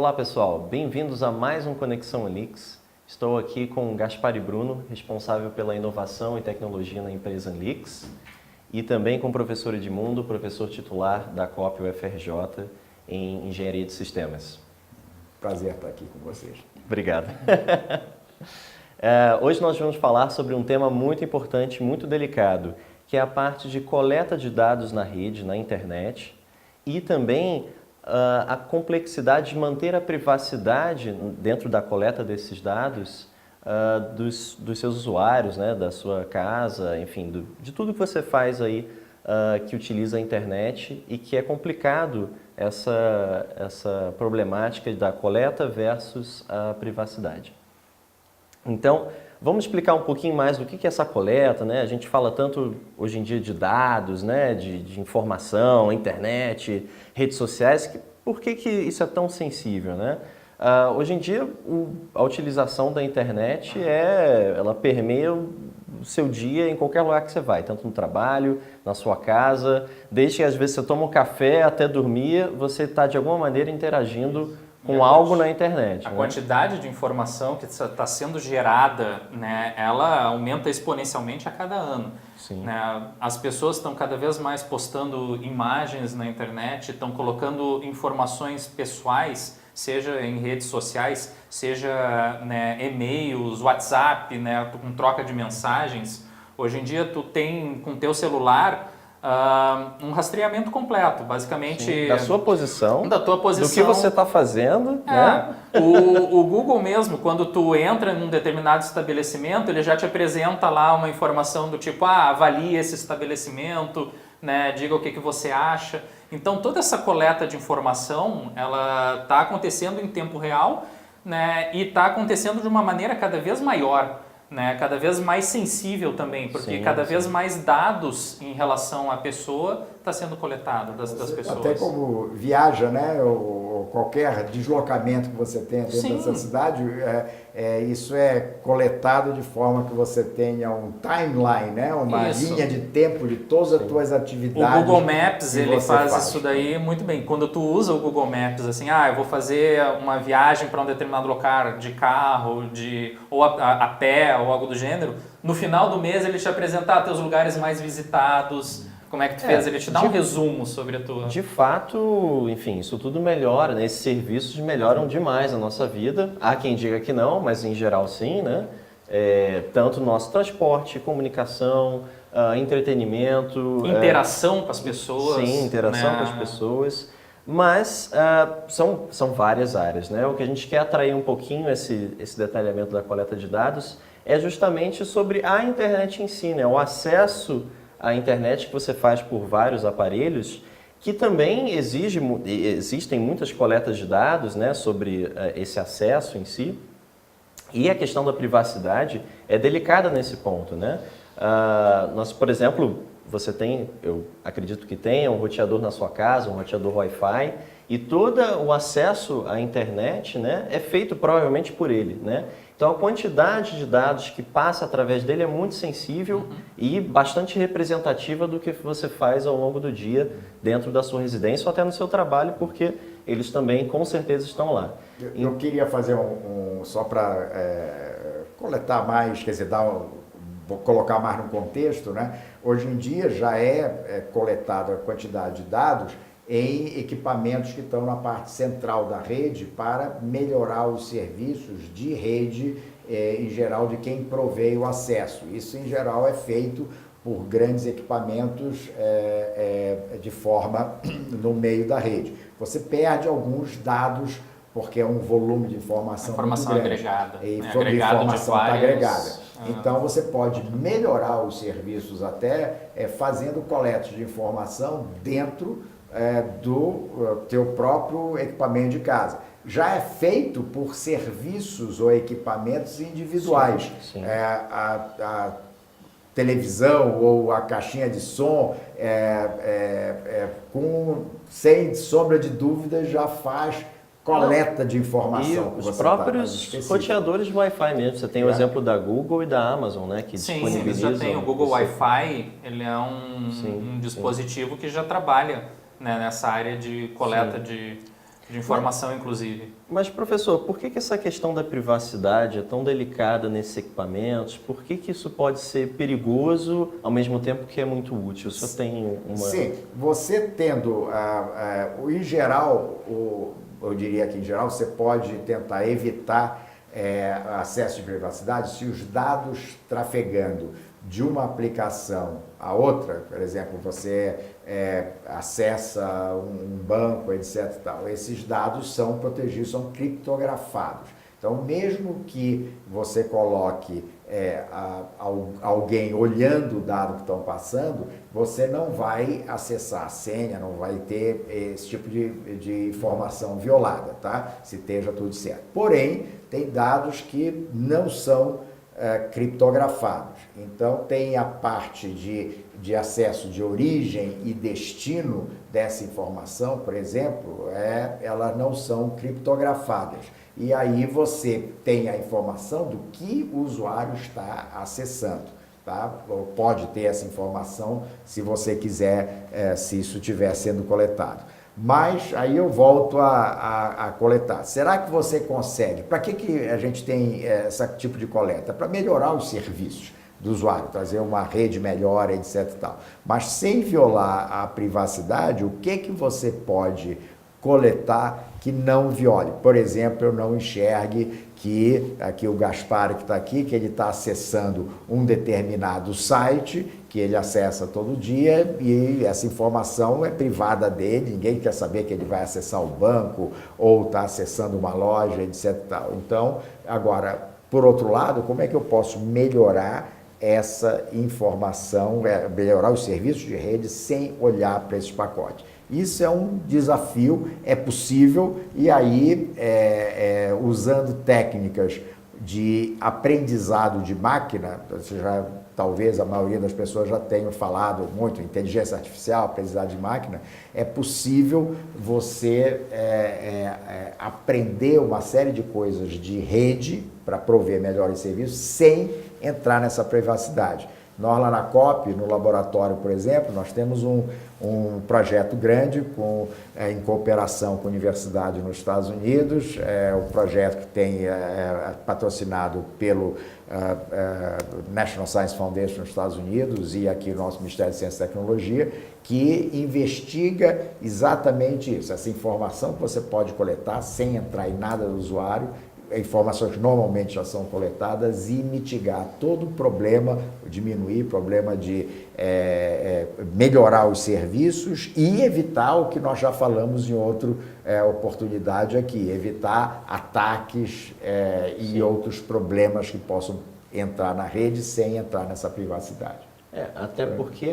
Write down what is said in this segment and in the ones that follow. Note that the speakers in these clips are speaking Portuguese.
Olá pessoal, bem-vindos a mais um Conexão Anlix. Estou aqui com o Gaspar Bruno, responsável pela inovação e tecnologia na empresa Anlix, e também com o professor Edmundo, professor titular da COP UFRJ em Engenharia de Sistemas. Prazer estar aqui com vocês. Obrigado. Hoje nós vamos falar sobre um tema muito importante, muito delicado, que é a parte de coleta de dados na rede, na internet, e também a complexidade de manter a privacidade dentro da coleta desses dados dos seus usuários, né, da sua casa, enfim, de tudo que você faz aí que utiliza a internet e que é complicado essa problemática da coleta versus a privacidade. Então, vamos explicar um pouquinho mais do que é essa coleta, né? A gente fala tanto hoje em dia de dados, né? de informação, internet, redes sociais. Por que isso é tão sensível, né? Hoje em dia, a utilização da internet ela permeia o seu dia em qualquer lugar que você vai, tanto no trabalho, na sua casa, desde que às vezes você toma um café até dormir, você está de alguma maneira interagindo com algo na internet. A quantidade de informação que está sendo gerada, né, ela aumenta exponencialmente a cada ano. Sim. Né? As pessoas estão cada vez mais postando imagens na internet, estão colocando informações pessoais, seja em redes sociais, seja, né, e-mails, WhatsApp, né, com troca de mensagens. Hoje em dia tu tem com teu celular um rastreamento completo, basicamente. Sim, da sua posição, da tua posição, do que você está fazendo. Né? O Google mesmo, quando tu entra em um determinado estabelecimento, ele já te apresenta lá uma informação do tipo, avalie esse estabelecimento, né, diga o que você acha. Então toda essa coleta de informação, ela está acontecendo em tempo real, né, e está acontecendo de uma maneira cada vez maior. Né, cada vez mais sensível também, porque cada vez mais dados em relação à pessoa está sendo coletado das pessoas. Até como viaja, né, ou qualquer deslocamento que você tenha dentro dessa cidade, isso é coletado de forma que você tenha um timeline, né, uma linha de tempo de todas as tuas atividades. O Google Maps, ele faz isso daí muito bem. Quando tu usa o Google Maps, assim, eu vou fazer uma viagem para um determinado lugar de carro, ou a pé, ou algo do gênero, no final do mês ele te apresenta teus lugares mais visitados, como é que tu fez, ele te dá um resumo sobre a tua... De fato, enfim, isso tudo melhora, né? Esses serviços melhoram demais a nossa vida. Há quem diga que não, mas em geral sim, né? Tanto no nosso transporte, comunicação, entretenimento... Interação com as pessoas. Sim, interação com as pessoas. Mas são várias áreas, né? O que a gente quer atrair um pouquinho esse detalhamento da coleta de dados é justamente sobre a internet em si, né? O acesso à internet que você faz por vários aparelhos, que também existem muitas coletas de dados, né, sobre esse acesso em si. E a questão da privacidade é delicada nesse ponto, né? Nós, por exemplo, você tem, eu acredito que tenha um roteador na sua casa, um roteador Wi-Fi, e todo o acesso à internet, né, é feito provavelmente por ele, né? Então a quantidade de dados que passa através dele é muito sensível e bastante representativa do que você faz ao longo do dia dentro da sua residência ou até no seu trabalho, porque eles também com certeza estão lá. Eu queria fazer só para coletar mais, quer dizer, vou colocar mais no contexto, né? Hoje em dia já é coletada a quantidade de dados em equipamentos que estão na parte central da rede para melhorar os serviços de rede, em geral, de quem provê o acesso. Isso, em geral, é feito por grandes equipamentos de forma no meio da rede. Você perde alguns dados porque é um volume de informação muito grande. Agregada. E sobre a informação está agregada. Então, você pode melhorar os serviços até fazendo coletas de informação dentro do teu próprio equipamento de casa. Já é feito por serviços ou equipamentos individuais. Sim. A televisão ou a caixinha de som, sem sombra de dúvida, já faz coleta de informação. E os próprios roteadores de Wi-Fi mesmo. Você tem o exemplo da Google e da Amazon, né? Que disponibilizam. Já tem. O Google Wi-Fi, ele é um dispositivo que já trabalha, né, nessa área de coleta de de informação, inclusive. Mas, professor, por que essa questão da privacidade é tão delicada nesses equipamentos? Por que isso pode ser perigoso ao mesmo tempo que é muito útil? O senhor tem uma... Sim, você tendo, em geral, eu diria que em geral você pode tentar evitar acesso de privacidade se os dados trafegando de uma aplicação a outra, por exemplo, você acessa um banco, etc. Tal, esses dados são protegidos, são criptografados. Então, mesmo que você coloque alguém olhando o dado que estão passando, você não vai acessar a senha, não vai ter esse tipo de informação violada, tá? Se esteja tudo certo. Porém, tem dados que não são criptografados. Então, tem a parte de acesso de origem e destino dessa informação, por exemplo, elas não são criptografadas. E aí você tem a informação do que o usuário está acessando, tá? Ou pode ter essa informação se você quiser, se isso estiver sendo coletado. Mas aí eu volto a coletar. Será que você consegue? Para que a gente tem esse tipo de coleta? Para melhorar os serviços do usuário, trazer uma rede melhor, etc. e tal. Mas sem violar a privacidade, o que você pode coletar que não viole? Por exemplo, eu não enxergue que aqui o Gaspar que está aqui, que ele está acessando um determinado site que ele acessa todo dia e essa informação é privada dele, ninguém quer saber que ele vai acessar o banco ou está acessando uma loja, etc. Tal. Então, agora, por outro lado, como é que eu posso melhorar essa informação, melhorar os serviços de rede sem olhar para esses pacotes? Isso é um desafio, é possível, e aí, usando técnicas de aprendizado de máquina, talvez a maioria das pessoas já tenham falado muito, inteligência artificial, aprendizado de máquina, é possível você aprender uma série de coisas de rede para prover melhores serviços sem entrar nessa privacidade. Nós lá na COP, no laboratório, por exemplo, nós temos um projeto grande em cooperação com a universidade nos Estados Unidos, um projeto que tem patrocinado pelo National Science Foundation nos Estados Unidos e aqui o nosso Ministério de Ciência e Tecnologia, que investiga exatamente isso, essa informação que você pode coletar sem entrar em nada do usuário, informações que normalmente já são coletadas, e mitigar todo o problema, diminuir o problema de melhorar os serviços e evitar o que nós já falamos em outra oportunidade aqui, evitar ataques e outros problemas que possam entrar na rede sem entrar nessa privacidade. Até porque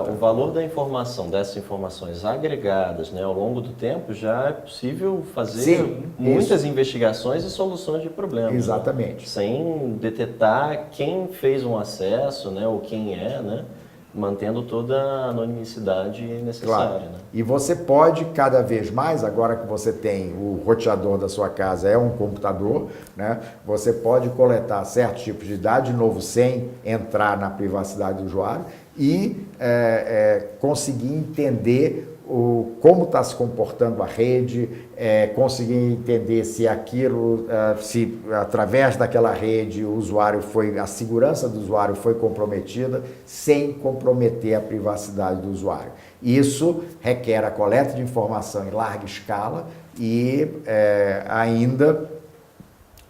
o valor da informação, dessas informações agregadas, né, ao longo do tempo, já é possível fazer muitas investigações e soluções de problemas. Exatamente. Né, sem detectar quem fez um acesso, né, ou quem né, mantendo toda a anonimicidade necessária. Claro. Né? E você pode, cada vez mais, agora que você tem o roteador da sua casa, um computador, né, você pode coletar certos tipos de dados, de novo, sem entrar na privacidade do usuário, e conseguir entender como está se comportando a rede, conseguir entender se aquilo, se através daquela rede a segurança do usuário foi comprometida, sem comprometer a privacidade do usuário. Isso requer a coleta de informação em larga escala e ainda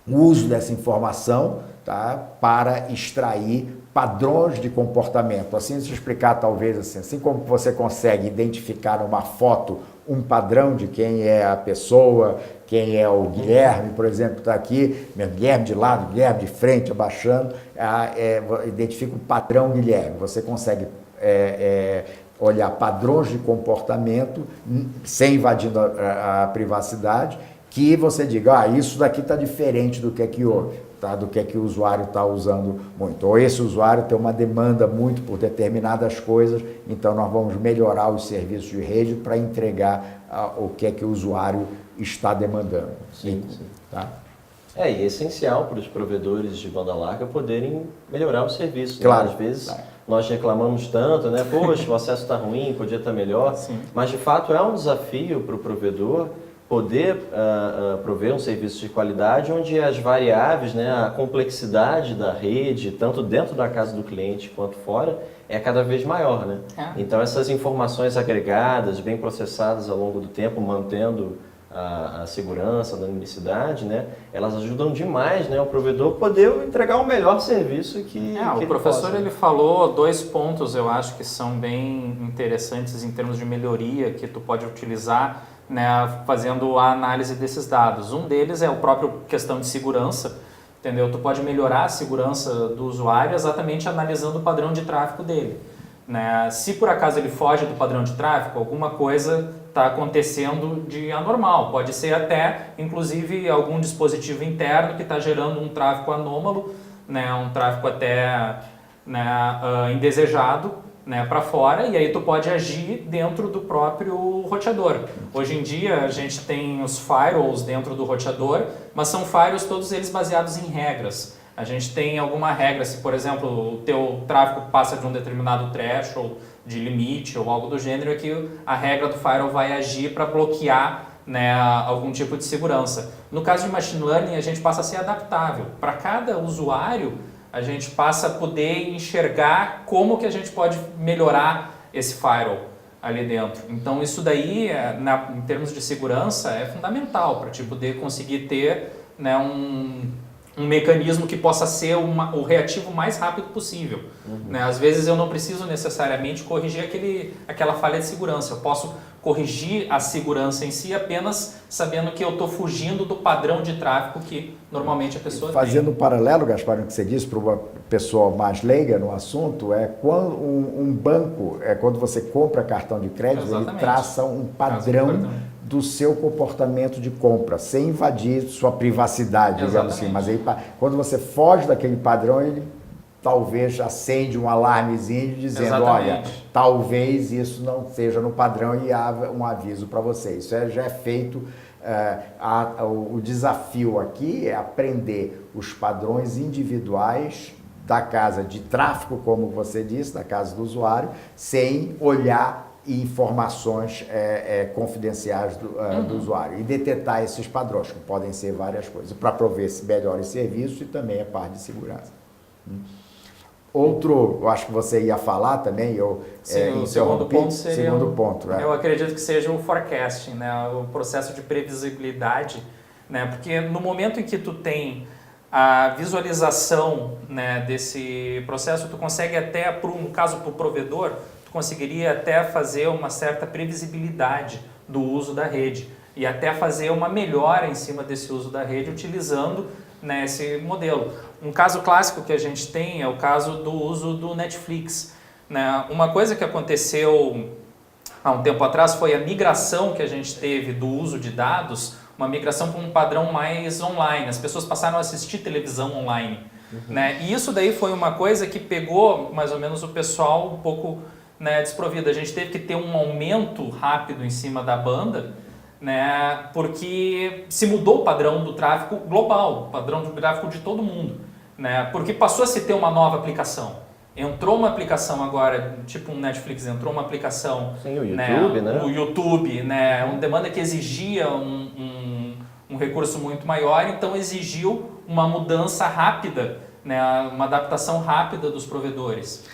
o uso dessa informação, tá, para extrair padrões de comportamento. Assim, se explicar talvez assim como você consegue identificar numa foto um padrão de quem é a pessoa, quem é o Guilherme, por exemplo, está aqui, Guilherme de lado, Guilherme de frente, abaixando, identifica o padrão Guilherme. Você consegue olhar padrões de comportamento sem invadindo a privacidade, que você diga, isso daqui está diferente do que houve. Tá, do que o usuário está usando muito. Ou esse usuário tem uma demanda muito por determinadas coisas, então nós vamos melhorar os serviços de rede para entregar o que o usuário está demandando. Sim. Tá? E é essencial para os provedores de banda larga poderem melhorar o serviço. Claro. Né? Às vezes nós reclamamos tanto, né? Poxa, o acesso está ruim, podia estar melhor. Sim. Mas de fato é um desafio para o provedor poder prover um serviço de qualidade onde as variáveis, né, a complexidade da rede, tanto dentro da casa do cliente quanto fora, é cada vez maior, né? Então essas informações agregadas, bem processadas ao longo do tempo, mantendo a segurança, a anonimicidade, né, elas ajudam demais, né, o provedor poder entregar o melhor serviço que o professor ele falou 2 pontos, eu acho que são bem interessantes em termos de melhoria que tu pode utilizar, né, fazendo a análise desses dados. Um deles é o próprio questão de segurança, entendeu? Tu pode melhorar a segurança do usuário exatamente analisando o padrão de tráfego dele, né? Se por acaso ele foge do padrão de tráfego, alguma coisa está acontecendo de anormal. Pode ser até, inclusive, algum dispositivo interno que está gerando um tráfego anômalo, né? Um tráfego até, né, indesejado, né, para fora, e aí tu pode agir dentro do próprio roteador. Hoje em dia a gente tem os firewalls dentro do roteador, mas são firewalls todos eles baseados em regras. A gente tem alguma regra, se por exemplo o teu tráfego passa de um determinado threshold de limite ou algo do gênero, é que a regra do firewall vai agir para bloquear, né, algum tipo de segurança. No caso de machine learning a gente passa a ser adaptável. Para cada usuário a gente passa a poder enxergar como que a gente pode melhorar esse firewall ali dentro. Então isso daí, em termos de segurança, é fundamental para te poder conseguir ter, né, um mecanismo que possa ser o reativo mais rápido possível. Né? Às vezes eu não preciso necessariamente corrigir aquela falha de segurança, eu posso corrigir a segurança em si apenas sabendo que eu estou fugindo do padrão de tráfego que normalmente a pessoa tem. Fazendo um paralelo, Gaspar, no que você disse, para uma pessoa mais leiga no assunto, é quando um banco, quando você compra cartão de crédito, Exatamente. ele traça um padrão do seu comportamento de compra, sem invadir sua privacidade, digamos assim. Mas aí, quando você foge daquele padrão, ele talvez acende um alarmezinho dizendo, olha, talvez isso não seja no padrão e há um aviso para você. Isso já é feito. O desafio aqui é aprender os padrões individuais da casa de tráfego, como você disse, da casa do usuário, sem olhar informações confidenciais do usuário e detectar esses padrões, que podem ser várias coisas, para prover melhores serviços e também a parte de segurança. Outro, eu acho que você ia falar também, o segundo ponto seria, eu acredito que seja o forecasting, né? O processo de previsibilidade, né? Porque no momento em que tu tem a visualização, né, desse processo, tu consegue até, no caso para o provedor, tu conseguiria até fazer uma certa previsibilidade do uso da rede e até fazer uma melhora em cima desse uso da rede utilizando, né, esse modelo. Um caso clássico que a gente tem é o caso do uso do Netflix. Né? Uma coisa que aconteceu há um tempo atrás foi a migração que a gente teve do uso de dados, uma migração para um padrão mais online. As pessoas passaram a assistir televisão online. Né? E isso daí foi uma coisa que pegou mais ou menos o pessoal um pouco, né, desprovido. A gente teve que ter um aumento rápido em cima da banda, né, porque se mudou o padrão do tráfego global, o padrão do tráfego de todo mundo, né, porque passou a se ter uma nova aplicação. Entrou uma aplicação agora, tipo um Netflix, entrou uma aplicação... Sim, o YouTube, né? O YouTube, né, uma demanda que exigia um recurso muito maior, então exigiu uma mudança rápida, né, uma adaptação rápida dos provedores.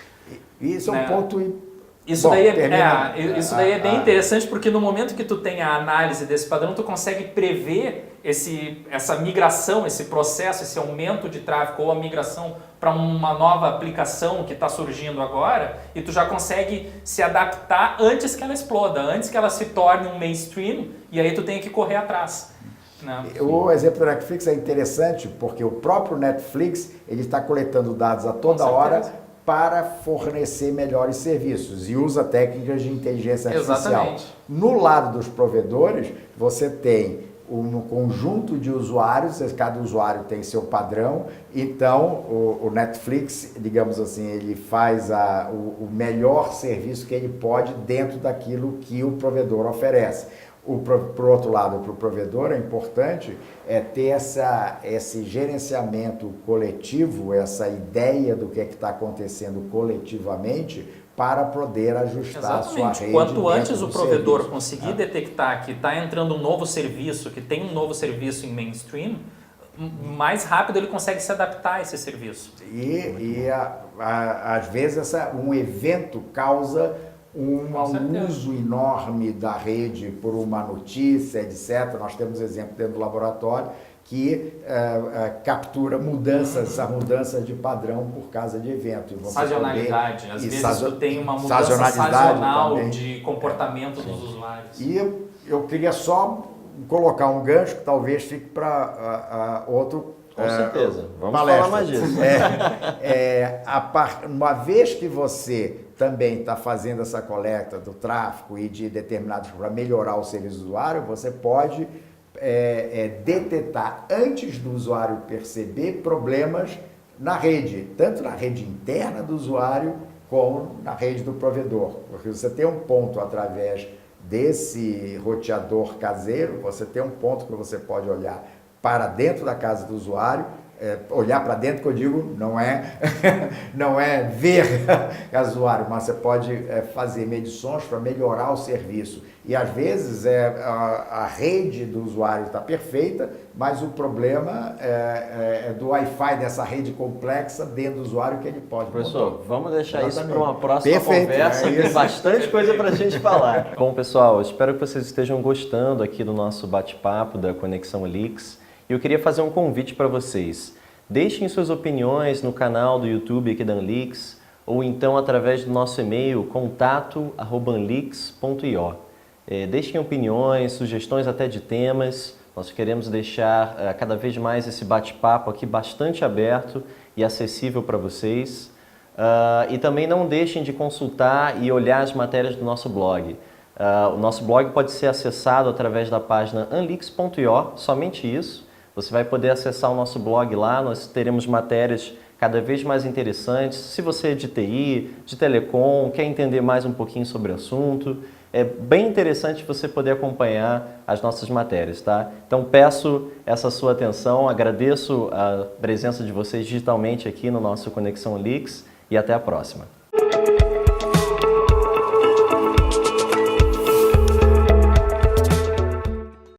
Isso é um ponto... Isso daí é bem interessante, porque no momento que tu tem a análise desse padrão, tu consegue prever essa migração, esse processo, esse aumento de tráfego ou a migração para uma nova aplicação que está surgindo agora, e tu já consegue se adaptar antes que ela exploda, antes que ela se torne um mainstream, e aí tu tem que correr atrás. Né? O exemplo do Netflix é interessante, porque o próprio Netflix ele está coletando dados a toda hora para fornecer melhores serviços e usa técnicas de inteligência artificial. Exatamente. No lado dos provedores, você tem um conjunto de usuários, cada usuário tem seu padrão, então o Netflix, digamos assim, ele faz o melhor serviço que ele pode dentro daquilo que o provedor oferece. Por outro lado, para o provedor é importante ter esse gerenciamento coletivo, essa ideia do que é que está acontecendo coletivamente, para poder ajustar a sua Exatamente. rede. Quanto antes dentro o do provedor serviço, conseguir né? detectar que está entrando um novo serviço, que tem um novo serviço em mainstream, mais rápido ele consegue se adaptar a esse serviço. Às vezes um evento causa um certeza. uso enorme da rede por uma notícia, etc. Nós temos exemplo dentro do laboratório que captura mudanças de padrão por causa de evento. Sazonalidade. Às vezes tu tem uma mudança sazonal também de comportamento dos usuários. E eu queria só colocar um gancho que talvez fique para outro. Com certeza. Vamos palestra. falar mais disso. Uma vez que você também está fazendo essa coleta do tráfego e de determinados para melhorar o serviço do usuário, você pode detectar antes do usuário perceber problemas na rede, tanto na rede interna do usuário como na rede do provedor. Porque você tem um ponto através desse roteador caseiro, você tem um ponto que você pode olhar para dentro da casa do usuário, olhar para dentro, que eu digo, não é ver o usuário, mas você pode fazer medições para melhorar o serviço. E às vezes a rede do usuário está perfeita, mas o problema é do Wi-Fi dessa rede complexa dentro do usuário que ele pode. Professor, vamos deixar Exatamente. isso para uma próxima conversa, tem bastante coisa para a gente falar. Bom, pessoal, espero que vocês estejam gostando aqui do nosso bate-papo da Conexão Lix. E eu queria fazer um convite para vocês. Deixem suas opiniões no canal do YouTube aqui da Anlix, ou então através do nosso e-mail contato@anlix.io. Deixem opiniões, sugestões até de temas. Nós queremos deixar cada vez mais esse bate-papo aqui bastante aberto e acessível para vocês. E também não deixem de consultar e olhar as matérias do nosso blog. O nosso blog pode ser acessado através da página anlix.io, somente isso. Você vai poder acessar o nosso blog lá, nós teremos matérias cada vez mais interessantes. Se você é de TI, de telecom, quer entender mais um pouquinho sobre o assunto, é bem interessante você poder acompanhar as nossas matérias, tá? Então peço essa sua atenção, agradeço a presença de vocês digitalmente aqui no nosso Conexão Lix e até a próxima.